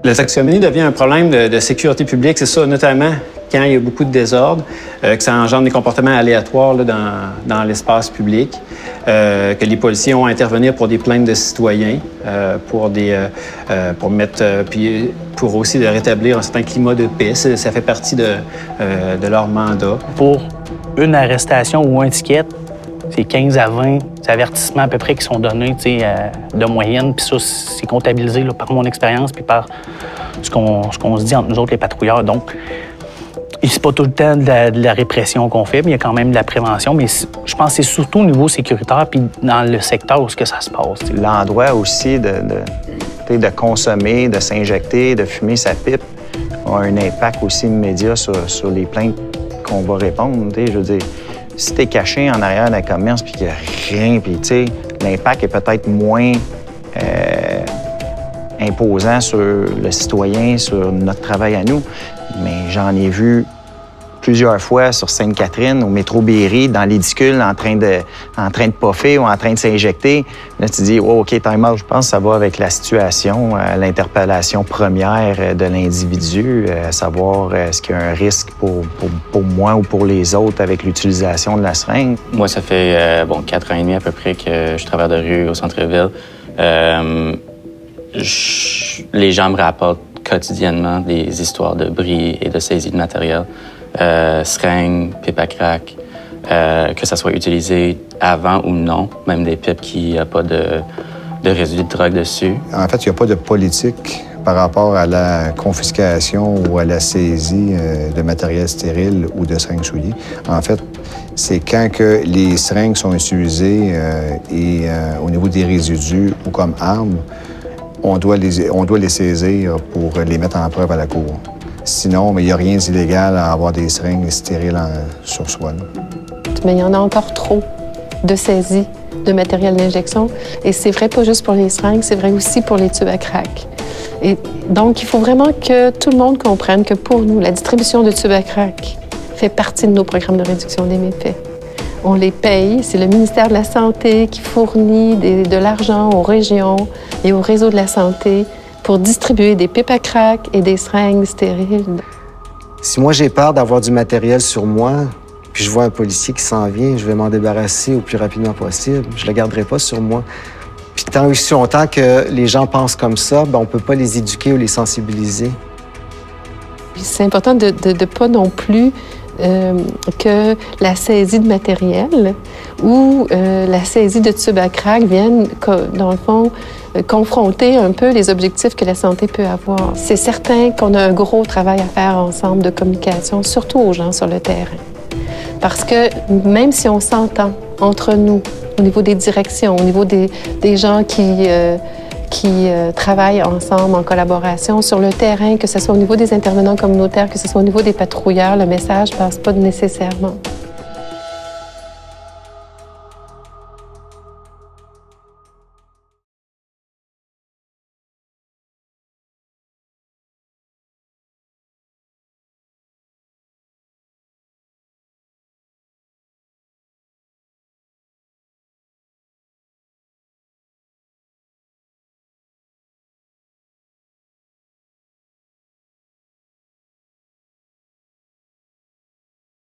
La toxicomanie devient un problème de sécurité publique, c'est ça, notamment quand il y a beaucoup de désordre, que ça engendre des comportements aléatoires là, dans l'espace public, que les policiers ont à intervenir pour des plaintes de citoyens, puis pour aussi de rétablir un certain climat de paix. Ça fait partie de leur mandat. Pour une arrestation ou un ticket, c'est 15 à 20 avertissements à peu près qui sont donnés de moyenne. Puis ça, c'est comptabilisé là, par mon expérience puis par ce qu'on se dit entre nous autres, les patrouilleurs. Donc, c'est pas tout le temps de la répression qu'on fait, mais il y a quand même de la prévention. Mais je pense que c'est surtout au niveau sécuritaire puis dans le secteur où ça se passe. L'endroit aussi de consommer, de s'injecter, de fumer sa pipe a un impact aussi immédiat sur les plaintes qu'on va répondre. Je veux dire, si t'es caché en arrière d'un commerce puis qu'il n'y a rien, puis l'impact est peut-être moins imposant sur le citoyen, sur notre travail à nous. Mais j'en ai vu plusieurs fois sur Sainte-Catherine, au métro Berry, dans l'édicule, en train de poffer ou en train de s'injecter. Là, tu dis, oh, OK, time out. Je pense que ça va avec la situation, l'interpellation première de l'individu, savoir est-ce qu'il y a un risque pour moi ou pour les autres avec l'utilisation de la seringue. Moi, ça fait 4 ans et demi à peu près que je travaille de rue au centre-ville. Les gens me rapportent quotidiennement des histoires de bris et de saisie de matériel. Seringues, pipes à crack, que ça soit utilisé avant ou non, même des pipes qui n'ont pas de résidus de drogue dessus. En fait, il n'y a pas de politique par rapport à la confiscation ou à la saisie de matériel stérile ou de seringues souillées. En fait, c'est quand que les seringues sont utilisées au niveau des résidus ou comme armes, on doit les saisir pour les mettre en preuve à la cour. Sinon, il n'y a rien d'illégal à avoir des seringues stériles sur soi. Mais il y en a encore trop de saisies de matériel d'injection. Et c'est vrai pas juste pour les seringues, c'est vrai aussi pour les tubes à crack. Et donc, il faut vraiment que tout le monde comprenne que pour nous, la distribution de tubes à crack fait partie de nos programmes de réduction des méfaits. On les paye, c'est le ministère de la Santé qui fournit de l'argent aux régions et au réseau de la santé pour distribuer des pipes à crack et des seringues stériles. Si moi, j'ai peur d'avoir du matériel sur moi, puis je vois un policier qui s'en vient, je vais m'en débarrasser au plus rapidement possible. Je ne le garderai pas sur moi. Puis tant aussi longtemps que les gens pensent comme ça, on ne peut pas les éduquer ou les sensibiliser. C'est important de ne pas non plus que la saisie de matériel ou la saisie de tubes à crack viennent, dans le fond, confronter un peu les objectifs que la santé peut avoir. C'est certain qu'on a un gros travail à faire ensemble de communication, surtout aux gens sur le terrain. Parce que même si on s'entend entre nous, au niveau des directions, au niveau des gens qui travaillent ensemble en collaboration sur le terrain, que ce soit au niveau des intervenants communautaires, que ce soit au niveau des patrouilleurs, le message ne passe pas nécessairement.